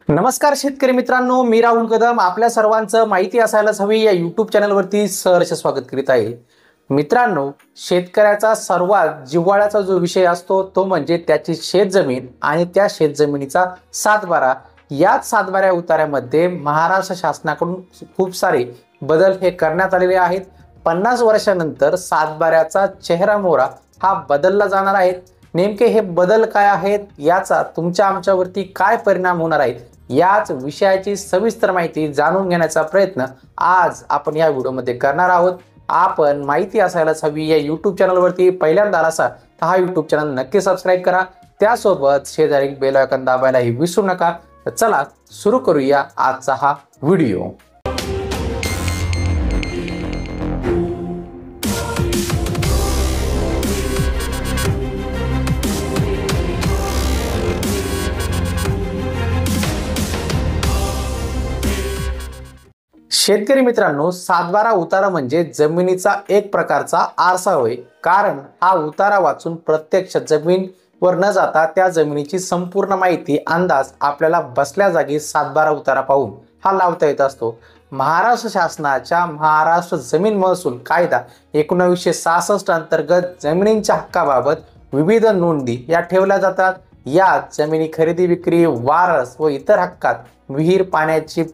नमस्कार शेतकरी मित्रांनो, मी राहुल कदम आपल्या सर्वांचं माहिती असायलाच हवी या यूट्यूब चॅनलवरती सहर्ष स्वागत करीत आहे। मित्रांनो, शेतकऱ्याचा सर्वात जिव्हाळ्याचा जो विषय असतो तो म्हणजे त्याची शेतजमीन आणि त्या शेतजमिनीचा सातबारा। या सातबाऱ्या उतार्यामध्ये महाराष्ट्र शासनाकडून खूप सारे बदल हे करण्यात आलेले आहेत। 50 वर्षानंतर सातबाऱ्याचा चेहरा मोहरा हा बदलला जाणार आहे। नेमके हे बदल काय आहेत, याचा तुमच्या आमच्यावरती काय परिणाम होणार आहेत, याच विषयाची सविस्तर माहिती जाणून घेण्याचा प्रयत्न आज आपण या व्हिडिओमध्ये करणार आहोत। आपण माहिती असायलाच हवी या यूट्यूब चॅनलवरती पहिल्यांदा असाल तर हा यूट्यूब चॅनल नक्की सबस्क्राइब करा, त्यासोबत शेजारी बेल आयकॉन दाबायलाही विसरू नका। तर चला सुरू करूया आजचा हा व्हिडिओ। शेतकरी मित्रांनो, सातबारा उतारा म्हणजे जमिनीचा एक प्रकारचा आरसा होय। कारण हा उतारा वाचून प्रत्यक्ष जमीनवर न जाता त्या जमिनीची संपूर्ण माहिती अंदाज आपल्याला बसल्या जागी सातबारा उतारा पाहून हा लावता येत असतो। महाराष्ट्र शासनाच्या महाराष्ट्र जमीन महसूल कायदा 1966 अंतर्गत जमिनींच्या हक्काबाबत विविध नोंदी या ठेवल्या जातात। यात जमिनी खरेदी विक्री, वारस व इतर हक्कात विहीर, पाण्याची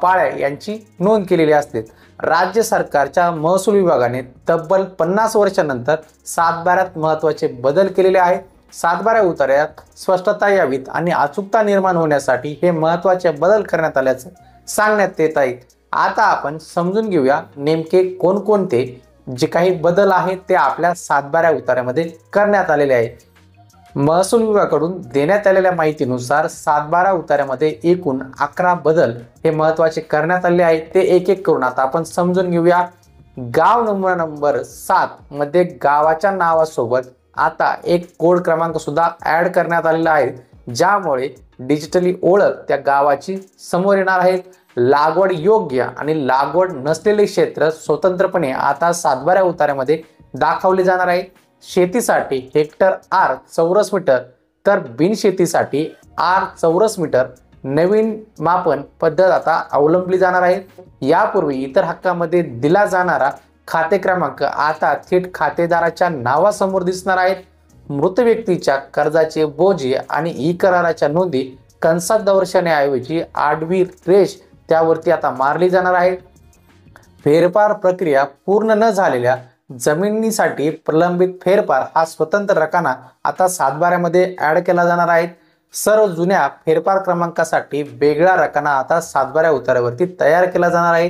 पाळ्या यांची नोंद केलेली असते। राज्य सरकारच्या महसूल विभागाने तब्बल 50 वर्षानंतर सातबाऱ्यात महत्त्वाचे बदल केलेले आहेत। सातबाऱ्या उतार्यात स्पष्टता यावीत आणि अचूकता निर्माण होण्यासाठी हे महत्त्वाचे बदल करण्यात आल्याचं सांगण्यात येत आहे। आता आपण समजून घेऊया नेमके कोणकोणते जे काही बदल आहेत ते आपल्या सातबाऱ्या उतार्यामध्ये करण्यात आलेले आहेत। महसूल विभागाकडून देण्यात आलेल्या माहितीनुसार सातबारा उतार्यामध्ये एकूण 11 बदल हे महत्त्वाचे करण्यात आले आहेत। ते एक एक करून आता आपण समजून घेऊया। गाव नमुना नंबर 7 मध्ये गावाच्या नावासोबत आता एक कोड क्रमांक सुद्धा ऍड करण्यात आलेला आहे, ज्यामुळे डिजिटली ओळख त्या गावाची समोर येणार आहे। लागवड योग्य आणि लागवड नसलेले क्षेत्र स्वतंत्रपणे आता सातबाऱ्या उतार्यामध्ये दाखवले जाणार आहे। शेतीसाठी हेक्टर आर चौरस मीटर तर बिनशेतीसाठी आर चौरस मीटर नवीन मापन पद्धत आता अवलंबली जाणार आहे। यापूर्वी इतर हक्कामध्ये दिला जाणारा खाते क्रमांक आता थेट खातेदाराच्या नावासमोर दिसणार आहेत। मृत व्यक्तीच्या कर्जाचे बोजे आणि ई कराराच्या नोंदी कंसात दर्शवण्याऐवजी आडवी रेष त्यावरती आता मारली जाणार आहे। फेरफार प्रक्रिया पूर्ण न झालेल्या जमिनीसाठी प्रलंबित फेरफार हा स्वतंत्र रकाना आता सातबाऱ्यामध्ये ऍड केला जाणार आहे। सर्व जुन्या फेरफार क्रमांकासाठी वेगळा रकाना आता सातबाऱ्या उतार्यावरती तयार केला जाणार आहे।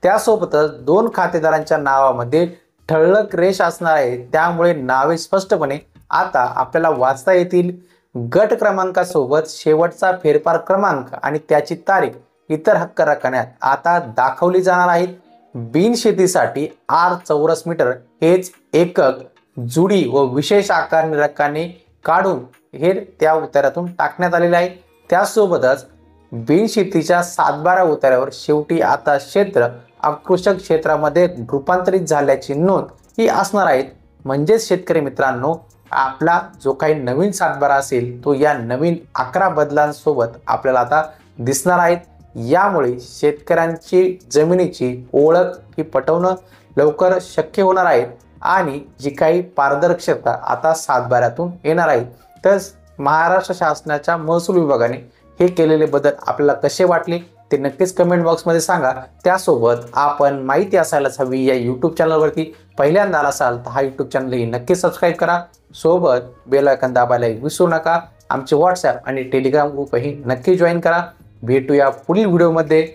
त्यासोबतच 2 खातेदारांच्या नावामध्ये ठळक रेष असणार आहे, त्यामुळे नावे स्पष्टपणे आता आपल्याला वाचता येतील। गट क्रमांकासोबत शेवटचा फेरफार क्रमांक आणि त्याची तारीख इतर हक्क रकान्यात आता दाखवली जाणार आहेत। बिनशेतीसाठी आर चौरस मीटर हेच एकक जुडी व विशेष आकार रकाने काढून हे त्या उतार्यातून टाकण्यात आलेले आहे। त्यासोबतच बिनशेतीच्या सातबारा उतार्यावर शेवटी आता क्षेत्र आकृषक क्षेत्रामध्ये रूपांतरित झाल्याची नोंद ही असणार आहे। म्हणजेच शेतकरी मित्रांनो, आपला जो काही नवीन सातबारा असेल तो या नवीन 11 बदलांसोबत आपल्याला आता दिसणार आहेत। यामुळे शेतकऱ्यांची जमिनीची ओळख ही पटवणं लवकर शक्य होणार आहे आणि जी काही पारदर्शकता आता सातबाऱ्यातून येणार आहे। तर महाराष्ट्र शासनाच्या महसूल विभागाने हे केलेले बदल आपल्याला कसे वाटले ते नक्कीच कमेंट बॉक्समध्ये सांगा। त्यासोबत आपण माहिती असायलाच हवी या यूट्यूब चॅनलवरती पहिल्यांदा असाल तर हा यूट्यूब चॅनलही नक्की सबस्क्राईब करा, सोबत बेल आयकॉन दाबायलाही विसरू नका। आमचे व्हॉट्सॲप आणि टेलिग्राम ग्रुपही नक्की जॉईन करा। भेटूया पुढील व्हिडिओमध्ये।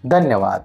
धन्यवाद।